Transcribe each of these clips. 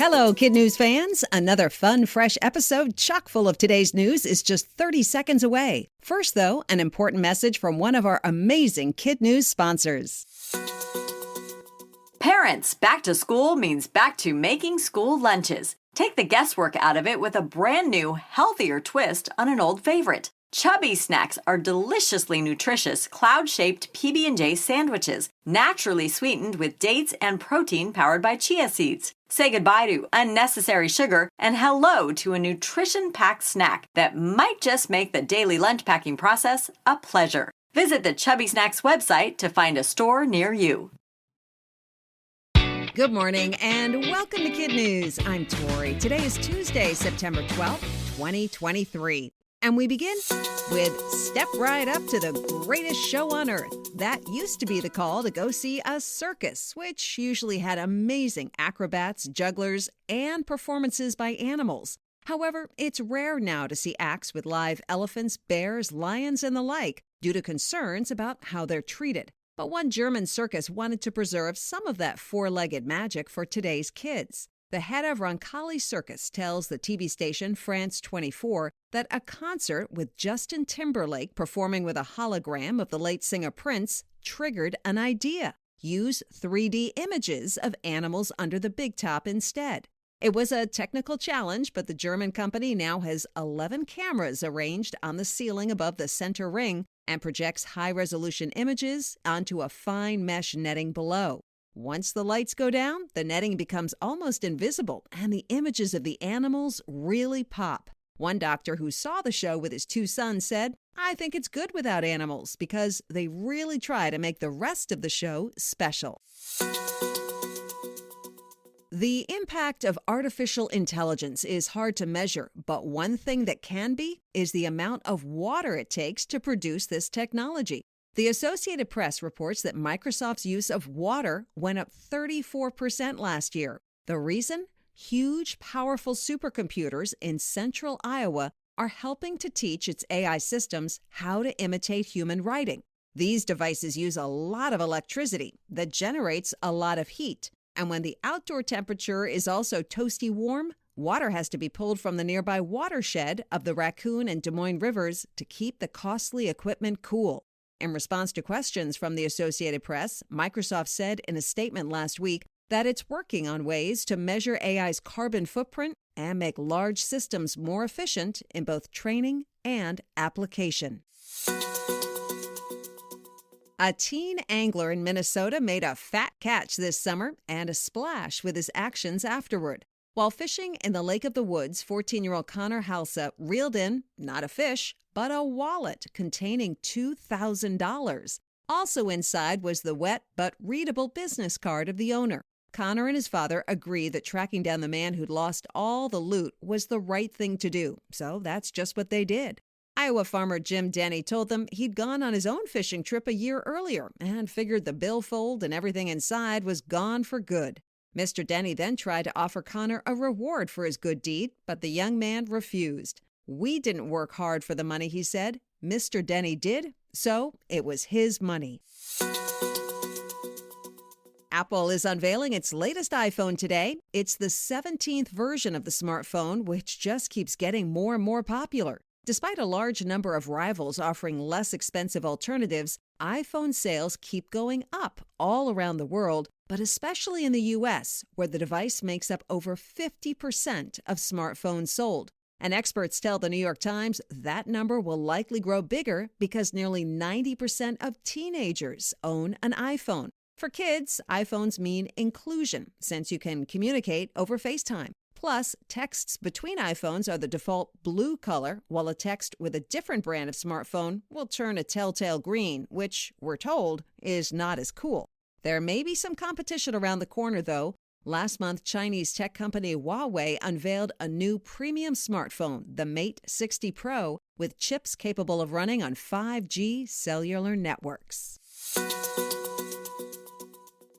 Hello, KidNuz fans. Another fun, fresh episode chock full of today's news is just 30 seconds away. First, though, an important message from one of our amazing KidNuz sponsors. Parents, back to school means back to making school lunches. Take the guesswork out of it with a brand new, healthier twist on an old favorite. Chubby Snacks are deliciously nutritious, cloud-shaped PB&J sandwiches, naturally sweetened with dates and protein powered by chia seeds. Say goodbye to unnecessary sugar and hello to a nutrition-packed snack that might just make the daily lunch packing process a pleasure. Visit the Chubby Snacks website to find a store near you. Good morning and welcome to KidNuz. I'm Tori. Today is Tuesday, September 12th, 2023. And we begin with Step Right Up to the Greatest Show on Earth. That used to be the call to go see a circus, which usually had amazing acrobats, jugglers, and performances by animals. However, it's rare now to see acts with live elephants, bears, lions, and the like due to concerns about how they're treated. But one German circus wanted to preserve some of that four-legged magic for today's kids. The head of Roncalli Circus tells the TV station France 24 that a concert with Justin Timberlake performing with a hologram of the late singer Prince triggered an idea. Use 3D images of animals under the big top instead. It was a technical challenge, but the German company now has 11 cameras arranged on the ceiling above the center ring and projects high-resolution images onto a fine mesh netting below. Once the lights go down, the netting becomes almost invisible, and the images of the animals really pop. One doctor who saw the show with his two sons said, "I think it's good without animals because they really try to make the rest of the show special." The impact of artificial intelligence is hard to measure, but one thing that can be is the amount of water it takes to produce this technology. The Associated Press reports that Microsoft's use of water went up 34% last year. The reason? Huge, powerful supercomputers in central Iowa are helping to teach its AI systems how to imitate human writing. These devices use a lot of electricity that generates a lot of heat. And when the outdoor temperature is also toasty warm, water has to be pulled from the nearby watershed of the Raccoon and Des Moines rivers to keep the costly equipment cool. In response to questions from the Associated Press, Microsoft said in a statement last week that it's working on ways to measure AI's carbon footprint and make large systems more efficient in both training and application. A teen angler in Minnesota made a fat catch this summer and a splash with his actions afterward. While fishing in the Lake of the Woods, 14-year-old Connor Halsa reeled in, not a fish, but a wallet containing $2,000. Also inside was the wet but readable business card of the owner. Connor and his father agreed that tracking down the man who'd lost all the loot was the right thing to do, so that's just what they did. Iowa farmer Jim Denny told them he'd gone on his own fishing trip a year earlier and figured the billfold and everything inside was gone for good. Mr. Denny then tried to offer Connor a reward for his good deed, but the young man refused. "We didn't work hard for the money," he said. "Mr. Denny did, so it was his money." Apple is unveiling its latest iPhone today. It's the 17th version of the smartphone, which just keeps getting more and more popular. Despite a large number of rivals offering less expensive alternatives, iPhone sales keep going up all around the world, but especially in the U.S., where the device makes up over 50% of smartphones sold. And experts tell the New York Times that number will likely grow bigger because nearly 90% of teenagers own an iPhone. For kids, iPhones mean inclusion, since you can communicate over FaceTime. Plus, texts between iPhones are the default blue color, while a text with a different brand of smartphone will turn a telltale green, which, we're told, is not as cool. There may be some competition around the corner, though. Last month, Chinese tech company Huawei unveiled a new premium smartphone, the Mate 60 Pro, with chips capable of running on 5G cellular networks.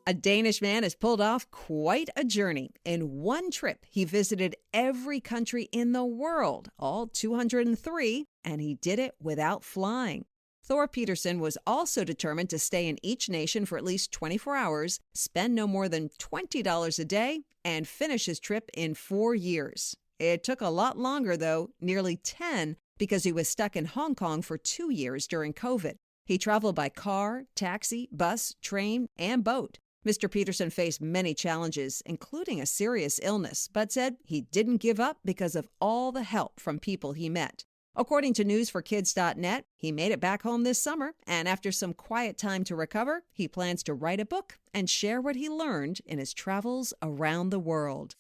A Danish man has pulled off quite a journey. In one trip, he visited every country in the world, all 203, and he did it without flying. Thor Peterson was also determined to stay in each nation for at least 24 hours, spend no more than $20 a day, and finish his trip in 4 years. It took a lot longer, though, nearly 10, because he was stuck in Hong Kong for 2 years during COVID. He traveled by car, taxi, bus, train, and boat. Mr. Peterson faced many challenges, including a serious illness, but said he didn't give up because of all the help from people he met. According to newsforkids.net, he made it back home this summer, and after some quiet time to recover, he plans to write a book and share what he learned in his travels around the world.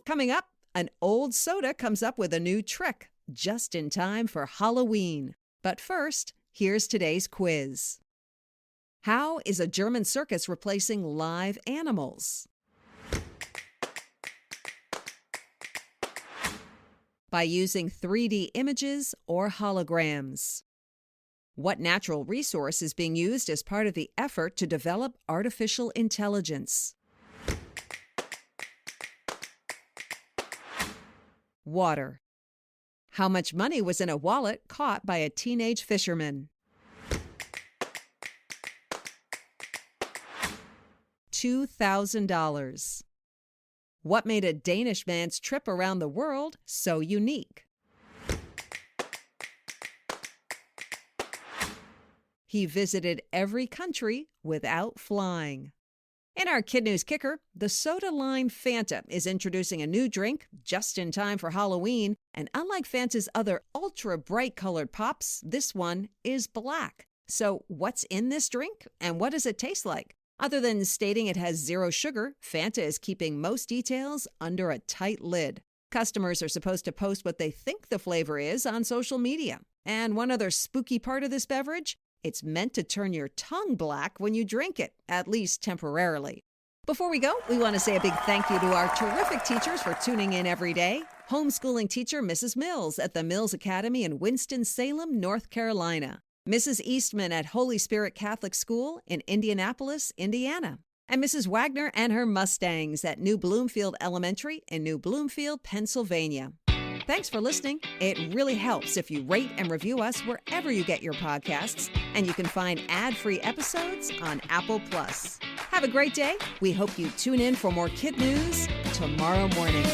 Coming up, an old soda comes up with a new trick, just in time for Halloween. But first, here's today's quiz. How is a German circus replacing live animals? By using 3D images or holograms. What natural resource is being used as part of the effort to develop artificial intelligence? Water. How much money was in a wallet caught by a teenage fisherman? $2,000. What made a Danish man's trip around the world so unique? He visited every country without flying. In our KidNuz Kicker, the soda line Fanta is introducing a new drink just in time for Halloween, and unlike Fanta's other ultra-bright colored pops, this one is black. So what's in this drink, and what does it taste like? Other than stating it has 0 sugar, Fanta is keeping most details under a tight lid. Customers are supposed to post what they think the flavor is on social media. And one other spooky part of this beverage, it's meant to turn your tongue black when you drink it, at least temporarily. Before we go, we want to say a big thank you to our terrific teachers for tuning in every day. Homeschooling teacher Mrs. Mills at the Mills Academy in Winston-Salem, North Carolina. Mrs. Eastman at Holy Spirit Catholic School in Indianapolis, Indiana. And Mrs. Wagner and her Mustangs at New Bloomfield Elementary in New Bloomfield, Pennsylvania. Thanks for listening. It really helps if you rate and review us wherever you get your podcasts, and you can find ad-free episodes on Apple Plus. Have a great day. We hope you tune in for more KidNuz tomorrow morning.